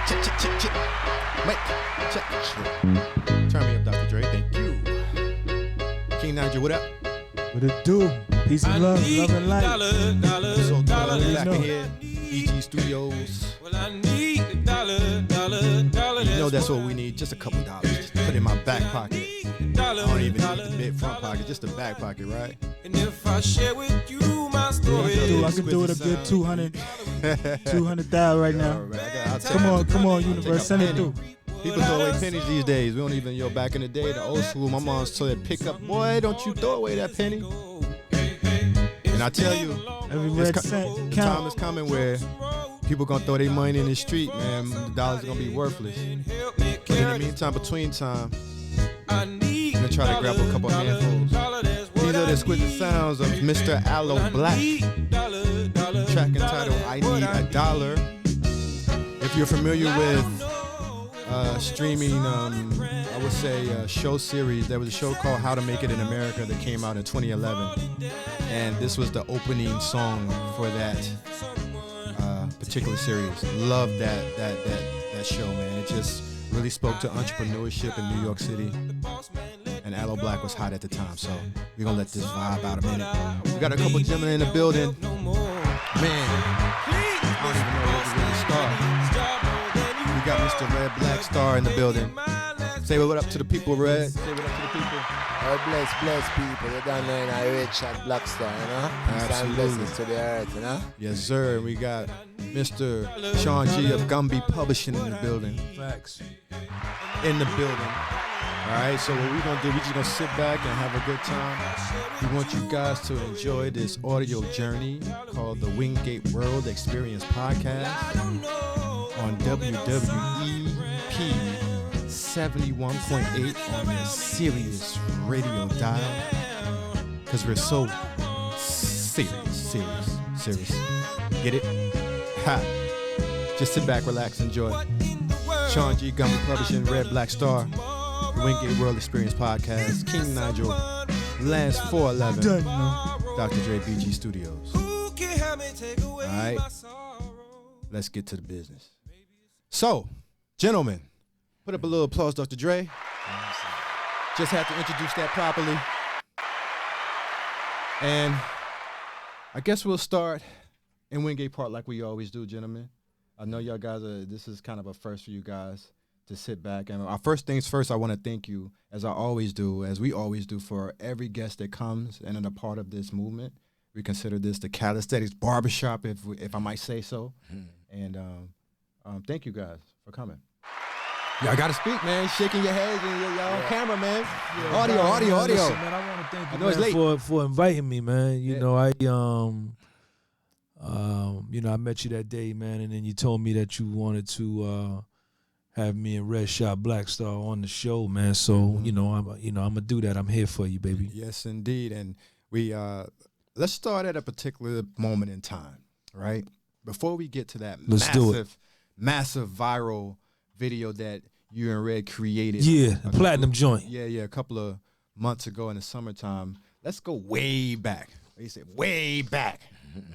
Turn me up, Dr. Dre. Thank you. King Nigel, what up? What it do? Peace and love and light. So back in here, EG Studios. You know that's what we need. Just a couple dollars. Just put in my back pocket. I don't even need the mid front pocket, just the back pocket, right? And if I share with you my story, I can do it a good 200,000 right now. Right. Come on, Universe, send it through. People throw away pennies these days. We don't even, back in the day, the old school, my mom said, pick up, boy, don't you throw away that penny. And I tell you, Every red cent the count. time is coming where people gonna throw their money in the street, man. The dollars are gonna be worthless. But in the meantime, between time, you're gonna try to grab a couple handfuls. These are the exquisite sounds of Mr. Aloe Blacc. Track entitled I Need a Dollar. If you're familiar with streaming, I would say show series, there was a show called How to Make It in America that came out in 2011. And this was the opening song for that particular series. Love that show, man. It just really spoke to entrepreneurship in New York City. And Aloe Blacc was hot at the time, so we're gonna let this vibe out a minute. We got a couple gentlemen in the building. Man, I don't even know where to really start. We got Mr. Red Black Star in the building. Say what up to the people, Red. Say what up to the people. Oh, bless people. You don't know, I read Shot Black Star, you know? Absolutely. Blessings to the earth, you know? Yes, sir. We got Mr. Sean G of Gunby Publishing in the building. Facts. In the building. All right, so what we're going to do, we're just going to sit back and have a good time. We want you guys to enjoy this audio journey called the Wingate World Experience Podcast on WWEP 71.8 on your Sirius radio dial. Because we're so serious. Get it? Ha. Just sit back, relax, enjoy. Sean G, Gunby Publishing, Red Black Star, Wingate World Experience Podcast, King Nigel, Lance 411, Dr. Dre BG Studios. All right, let's get to the business. So, gentlemen, put up a little applause, Dr. Dre. Just have to introduce that properly. And I guess we'll start in Wingate Park like we always do, gentlemen. I know y'all guys this is kind of a first for you guys to sit back. And our first things first, I want to thank you, as I always do, as we always do, for every guest that comes and is a part of this movement. We consider this the Calisthenics barbershop, if I might say so. And thank you guys for coming. Y'all got to speak, man. Shaking your heads and y'all on camera, man. Yeah, Audio. Listen, man, I want to thank you, know it's man, for inviting me, man. You know, I met you that day, man, and then you told me that you wanted to have me and Red Shot Black Star on the show, man. So, I'm gonna do that. I'm here for you, baby. Yes, indeed. And we let's start at a particular moment in time, right? Before we get to that massive viral video that you and Red created. Yeah, the platinum joint. Yeah, a couple of months ago in the summertime. Let's go way back. They say way back,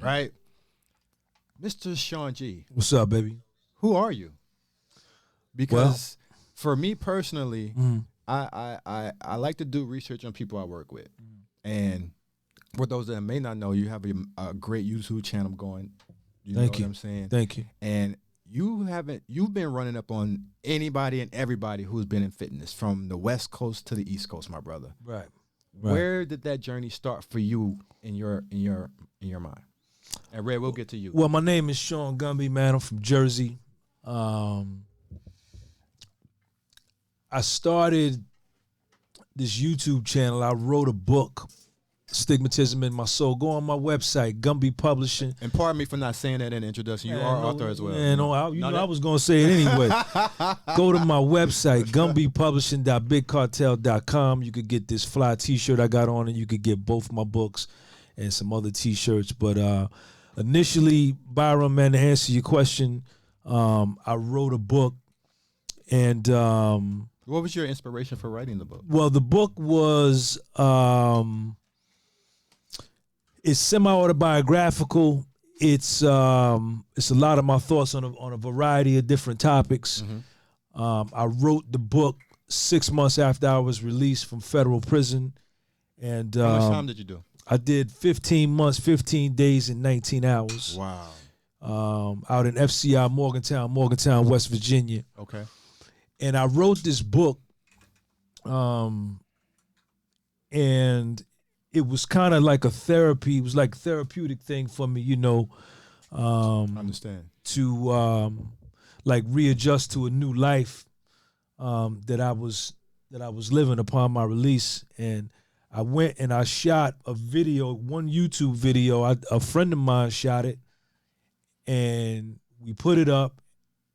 right? Mr. Sean G. What's up, baby? Who are you? Because for me personally, I like to do research on people I work with. And for those that may not know, you have a great YouTube channel going. Thank know you. What I'm saying? Thank you. And you've been running up on anybody and everybody who's been in fitness, from the West Coast to the East Coast, my brother. Right. Where did that journey start for you in your mind? And Red, we'll get to you. Well, my name is Sean Gunby, man. I'm from Jersey. I started this YouTube channel. I wrote a book, Stigmatism in My Soul. Go on my website, Gunby Publishing. And pardon me for not saying that in the introduction. You are author as well. Man, I was going to say it anyway. Go to my website, gunbypublishing.bigcartel.com. You could get this fly T-shirt I got on, and you could get both my books and some other T-shirts. But initially, Byron, man, to answer your question, I wrote a book. And what was your inspiration for writing the book? Well, the book was it's semi-autobiographical. it's a lot of my thoughts on a variety of different topics. I wrote the book 6 months after I was released from federal prison, and How much time did you do? I did 15 months, 15 days, and 19 hours. Wow. Out in FCI Morgantown, West Virginia. Okay. And I wrote this book, and it was kind of like a therapy. It was like a therapeutic thing for me, you know. Understand. To like readjust to a new life that I was living upon my release. And I went and I shot a video, one YouTube video. A friend of mine shot it, and we put it up,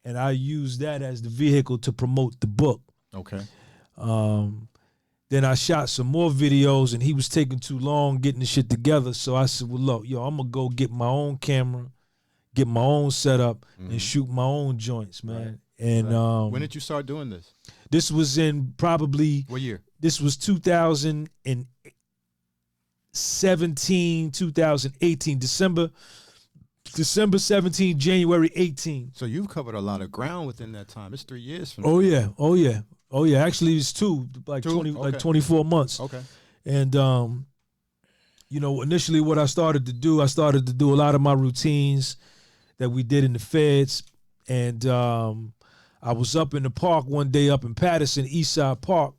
and I used that as the vehicle to promote the book. Okay. Then I shot some more videos, and he was taking too long getting the shit together. So I said, well, look, I'm going to go get my own camera, get my own setup, and shoot my own joints, man. Right. And when did you start doing this? This was in probably... What year? This was 2017, 2018, December 17, January 18. So you've covered a lot of ground within that time. It's 3 years from now. Oh yeah. Actually, it's like 24 months. Okay. And you know, initially, what I started to do a lot of my routines that we did in the feds, and I was up in the park one day up in Patterson, Eastside Park,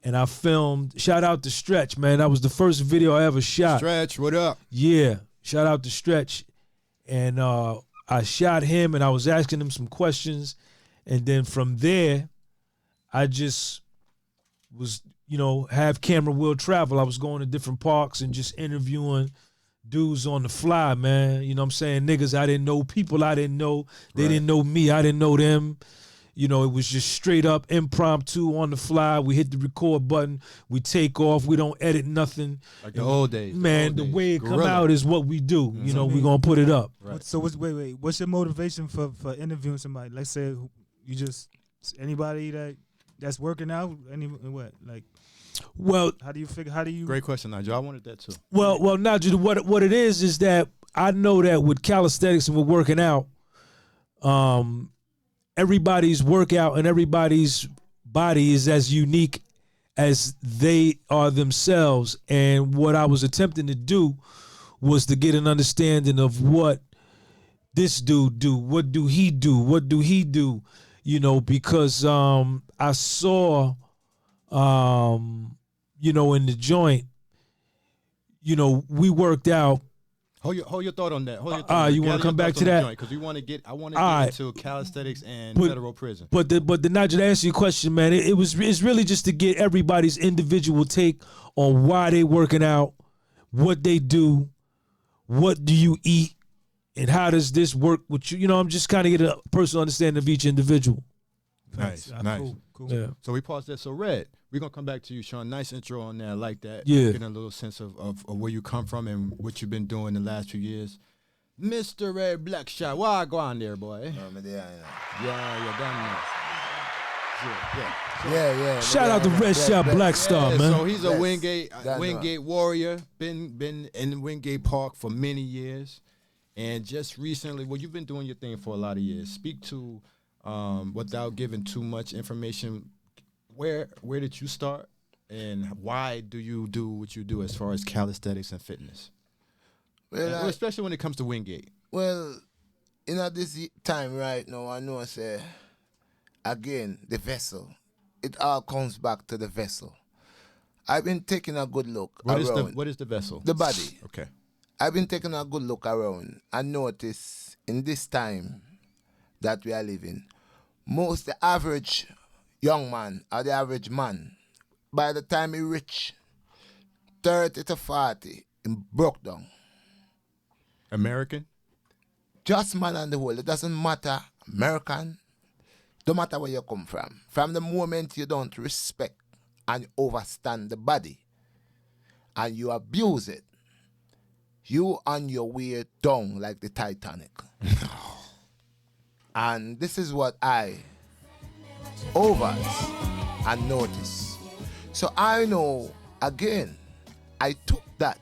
and I filmed. Shout out to Stretch, man. That was the first video I ever shot. Stretch, what up? Yeah, shout out to Stretch. And I shot him, and I was asking him some questions. And then from there, I just was, you know, have camera will travel. I was going to different parks and just interviewing dudes on the fly, man. You know what I'm saying? Niggas I didn't know, people I didn't know. They didn't know me. I didn't know them. You know, it was just straight up impromptu on the fly. We hit the record button. We take off. We don't edit nothing. Like the old days. Man, the way it come out is what we do. You know, we going to put it up. Right. So wait. What's your motivation for interviewing somebody? Let's say you just, anybody that's working out, what? Like, well, how do you? Great question, Nigel. I wanted that too. Well, Nigel, what it is that I know that with calisthenics and with working out, everybody's workout and everybody's body is as unique as they are themselves. And what I was attempting to do was to get an understanding of what this dude do. What do he do? What do he do? You know, because I saw, you know, in the joint, you know, we worked out. Hold your thought on that. You want to come back to that? Because I want to get into calisthenics and federal prison. But Nigel, to answer your question, man, it's really just to get everybody's individual take on why they working out, what they do, what do you eat, and how does this work with you? You know, I'm just kind of getting a personal understanding of each individual. Nice. Cool. Yeah. So we paused that. So Red, we're gonna come back to you, Sean. Nice intro on there. I like that. Yeah. Getting a little sense of where you come from and what you've been doing the last few years. Mr. Red Black Shot, why go on there, boy? Yeah, you're done now. Yeah. Shout out to Red Shot Black Star, man. So he's a Wingate warrior. Been in Wingate Park for many years, and just recently, well, you've been doing your thing for a lot of years. Speak to, without giving too much information, where did you start, and why do you do what you do as far as calisthenics and fitness? Well, especially when it comes to Wingate. Well, in this time right now, I know I say, again, the vessel. It all comes back to the vessel. I've been taking a good look around. What is the vessel? The body. Okay. I've been taking a good look around and notice in this time that we are living, the average young man or the average man, by the time he reach 30 to 40, he broke down. American? Just man on the whole. It doesn't matter American. Don't matter where you come from. From the moment you don't respect and overstand the body and you abuse it, you on your way down like the Titanic. And this is what I overs and notice. So I know, again, I took that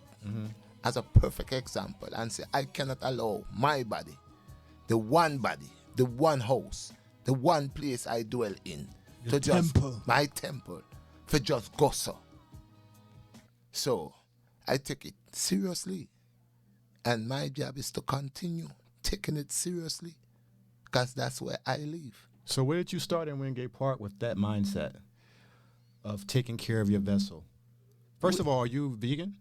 as a perfect example and say, I cannot allow my body, the one house, the one place I dwell in, Your temple. my temple, for just go so. So I take it seriously. And my job is to continue taking it seriously, because that's where I live. So where did you start in Wingate Park with that mindset of taking care of your vessel? First of all, are you vegan?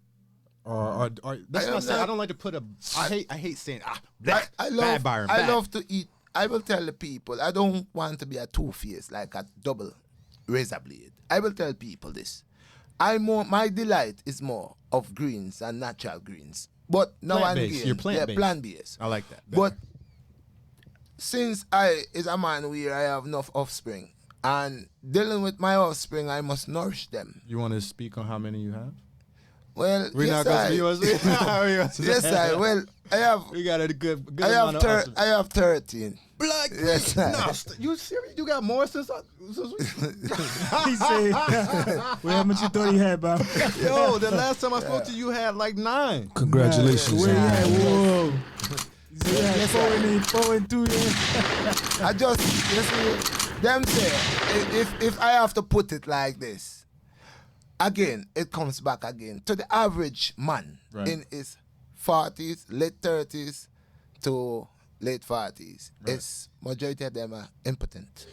Or that's not saying, I don't like to put a, I hate saying, black, I bad Byron, bad. love to eat. I will tell the people, I don't want to be a two-faced, like a double razor blade. I will tell people this. My delight is more of greens and natural greens. But now and again, you're plant-based. Plant-based. I like that better. But since I is a man where I have enough offspring, and dealing with my offspring, I must nourish them. You want to speak on how many you have? Well, We're yes, not going to be yours. yes, I. Well, I have. We got a good I have. amount of offspring. I have 13. Black. Yes, No, you serious? You got more since He said, well, how much you thought he had, Bob? Yo, the last time I spoke to you, had like 9. Congratulations. Where you at? Whoa. Yes, 4 and 2, yeah. I just, you see, them say, if I have to put it like this, again, it comes back again to the average man in his 40s, late 30s to late 40s. Right. It's majority of them are impotent.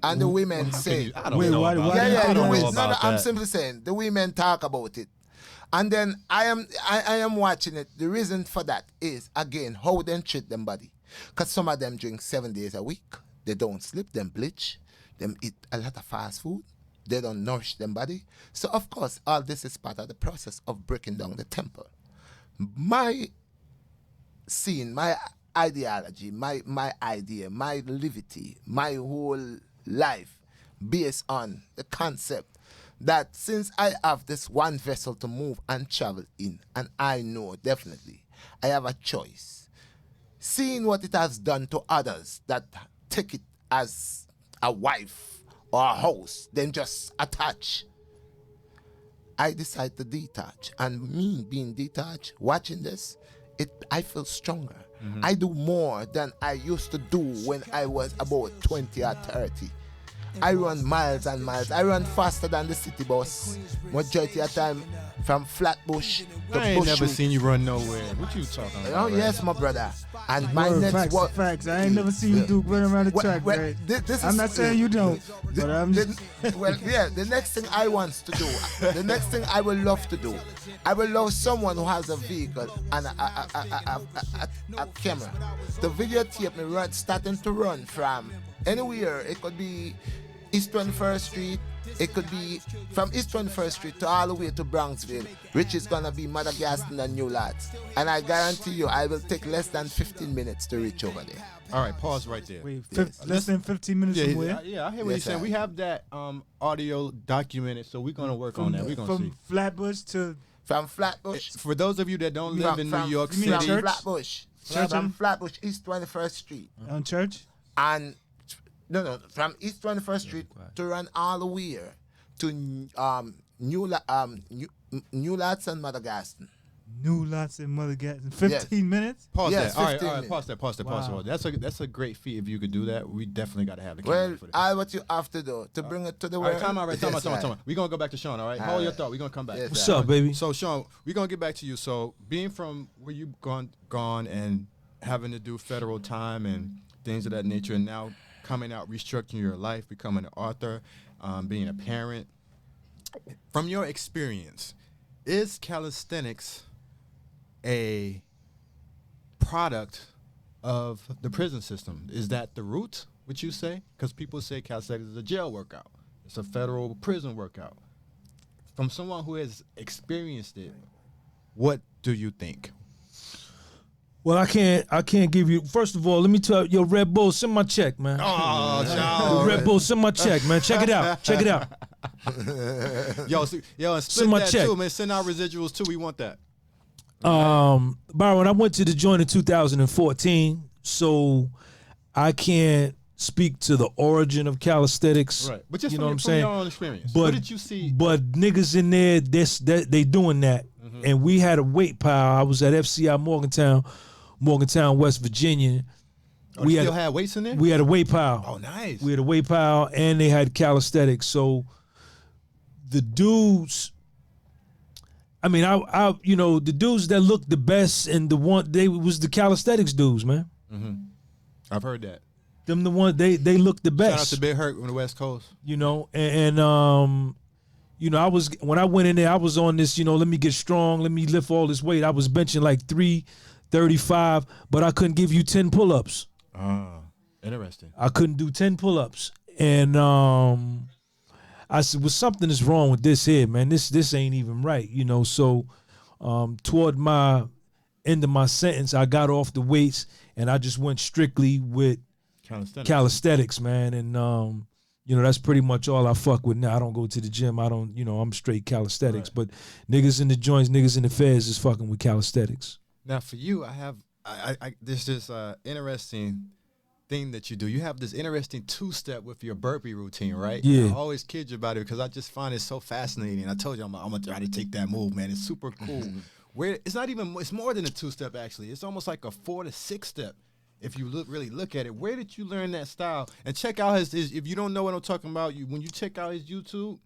And the women say, I don't know why- about why- that. yeah, I the don't know women, about I'm that. simply saying, the women talk about it. And then I am watching it. The reason for that is, again, how they treat them body. Because some of them drink 7 days a week. They don't sleep, them bleach, them eat a lot of fast food. They don't nourish them body. So, of course, all this is part of the process of breaking down the temple. My scene, my ideology, my idea, my livity, my whole life based on the concept that since I have this one vessel to move and travel in, and I know definitely I have a choice, seeing what it has done to others that take it as a wife or a house, then just attach, I decide to detach. And me being detached, watching this, I feel stronger. I do more than I used to do when I was about 20 or 30. I run miles and miles. I run faster than the city bus. Majority of the time from Flatbush to I ain't never Bushwick. seen you run nowhere. What you talking about? Oh, right? yes, my brother. And my Word, next work. facts. I ain't never seen you do run around the track, Well, right? this I'm is- not saying you don't, but I'm just... The next thing I want to do, the next thing I will love to do, I will love someone who has a vehicle and a camera to videotape me starting to run from anywhere. It could be East 21st Street. It could be from East 21st Street to all the way to Bronxville, which is gonna be Madagascar and New Lads. And I guarantee you, I will take less than 15 minutes to reach over there. All right, pause right there. Wait, less than 15 minutes from where? Yeah, I hear what you're Yes, saying. sir. We have that audio documented, so we're gonna work on that. We're gonna see. From Flatbush to... From Flatbush. For those of you that don't live in New York you mean City, church? Flatbush. Church From in- Flatbush, East 21st Street. On Church? And no, from East 21st Street to run all the way to New Lads and Madagascar. New Lots in Madagascar. 15 minutes? pause Yes, that. All right, 15 all right, minutes. pause that. Wow. That's a great feat if you could do that. We definitely got to have the camera Well, for that. all what you have to do to bring it to the All world. right, time out. Yes, sir. We're going to go back to Sean, all right? All Hold your right. thought. We're going to come back. Yes, What's sir. up, baby? So, Sean, we're going to get back to you. So, being from where you've gone and having to do federal time and things of that nature, and now coming out, restructuring your life, becoming an author, being a parent, from your experience, is calisthenics a product of the prison system? Is that the root, would you say? Because people say calisthenics is a jail workout. It's a federal prison workout. From someone who has experienced it, what do you think? Well, I can't give you. First of all, let me tell you, Red Bull, send my check, man. Oh, Red Bull, send my check, man. Check it out. Check it out. Yo, and split Send my that check. too, man. Send our residuals too. We want that. Byron, I went to the joint in 2014, so I can't speak to the origin of calisthenics. Right. But just you from, know what I'm from saying? your own experience. But, what did you see? But niggas in there, they doing that. And we had a weight pile. I was at FCI Morgantown, West Virginia. Oh, we still had weights in there? We had a weight pile. Oh, nice. We had a weight pile, and they had calisthenics. So the dudes, I mean, I you know, the dudes that looked the best and they was the calisthenics dudes, man. I've heard that. Them the one they looked the best. Shout out to Big Hurt on the West Coast. You know, and you know, when I went in there, I was on this, you know, let me get strong, let me lift all this weight. I was benching like 335, but I couldn't give you 10 pull-ups. Interesting. I couldn't do 10 pull-ups. And I said, well, something is wrong with this here, man. This ain't even right, you know. So toward my end of my sentence, I got off the weights and I just went strictly with calisthenics, man. And you know, that's pretty much all I fuck with now. I don't go to the gym. I don't, you know, I'm straight calisthenics. Right. But niggas in the joints, niggas in the feds is fucking with calisthenics. Now for you, there's this interesting thing that you do. You have this interesting two-step with your burpee routine, right? Yeah. I always kid you about it because I just find it so fascinating. I told you I'm gonna try to take that move, man. It's super cool. Where it's more than a two-step actually. It's almost like a 4 to 6 step. If you really look at it, where did you learn that style? And check out his if you don't know what I'm talking about, when you check out his YouTube.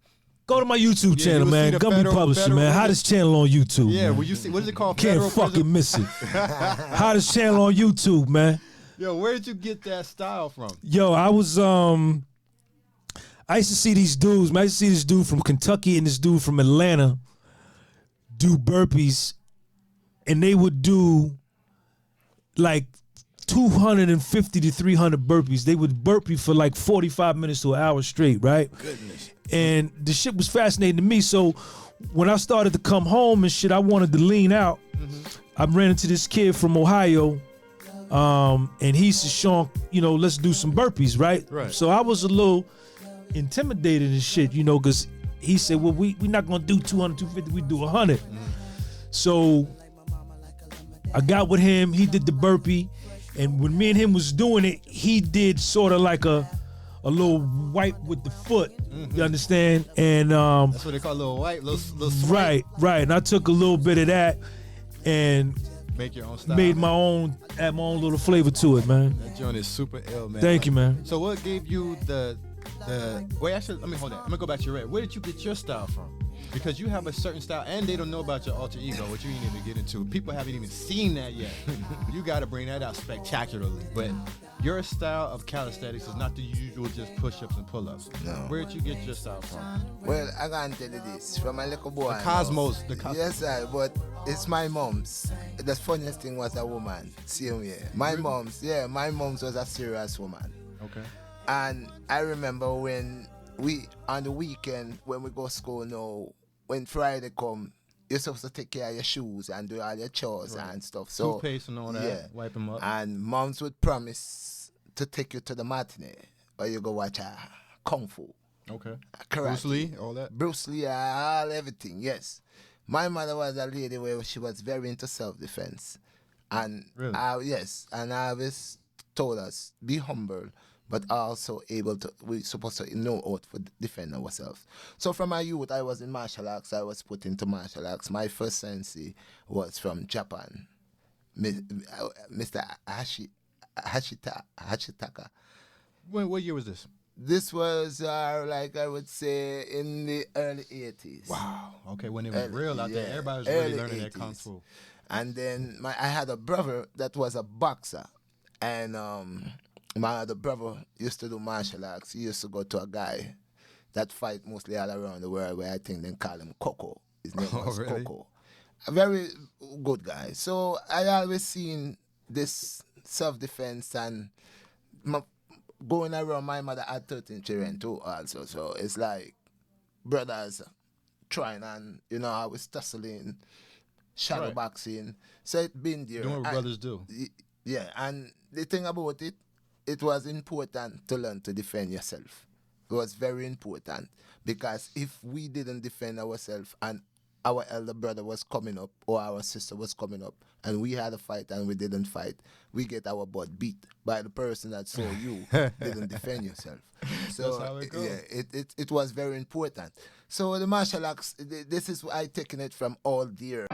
Go to my YouTube channel, man. Gunby Publishing, man. Hottest channel on YouTube. Yeah, man. will you see what is it called? Can't fucking miss it. Hottest channel on YouTube, man. Yo, where did you get that style from? Yo, I was I used to see these dudes, man. I used to see this dude from Kentucky and this dude from Atlanta do burpees, and they would do like 250 to 300 burpees. They would burpee for like 45 minutes to an hour straight, right? Goodness. And the shit was fascinating to me. So when I started to come home and shit, I wanted to lean out. I ran into this kid from Ohio, and he said, Sean, you know, let's do some burpees, right? Right. So I was a little intimidated and shit, you know, because he said, well, we're not going to do 200, 250, we do 100. So I got with him. He did the burpee. And when me and him was doing it, he did sort of like a little wipe with the foot. You understand? And that's what they call a little wipe, little swipe. Right. And I took a little bit of that and make your own style. Add my own little flavor to it, man. That joint is super ill, man. Thank you, man. So what gave you the wait, actually, let me hold that. I'm gonna go back to your red. Where did you get your style from? Because you have a certain style, and they don't know about your alter ego, which you didn't even get into. People haven't even seen that yet. You got to bring that out spectacularly. But your style of calisthenics is not the usual just push-ups and pull-ups. No. Where did you get your style from? Well, I can't tell you this. From my little boy. The cosmos. Yes, sir, but it's my mom's. The funniest thing was a woman. Same way. My mom's was a serious woman. Okay. And I remember when on the weekend, when we go to school now, when Friday come, you're supposed to take care of your shoes and do all your chores and stuff. So toothpaste and all that, yeah. wipe them up. And moms would promise to take you to the matinee, or you go watch Kung Fu. Okay. Karate. Bruce Lee, all that? Bruce Lee, everything, yes. My mother was a lady where she was very into self-defense. And really? Yes, and I always told us, be humble, but also we're supposed to know how to defend ourselves. So from my youth, I was in martial arts. I was put into martial arts. My first sensei was from Japan, Mr. Hashitaka. What year was this? This was like I would say in the early 80s. Wow. Okay, when it was real out there, everybody was really learning that Kung Fu. And then I had a brother that was a boxer, and my other brother used to do martial arts. He used to go to a guy that fight mostly all around the world, where I think they call him Coco. His name was really? Coco. A very good guy. So I always seen this self-defense and going around. My mother had 13 children too also. So it's like brothers trying, and I was tussling, shadow boxing. So it been there. Doing what brothers do. Yeah, and the thing about it, it was important to learn to defend yourself. It was very important, because if we didn't defend ourselves and our elder brother was coming up or our sister was coming up and we had a fight and we didn't fight, we get our butt beat by the person that saw you didn't defend yourself. So That's how it goes. yeah, it was very important. So the martial arts, this is I taking it from all there.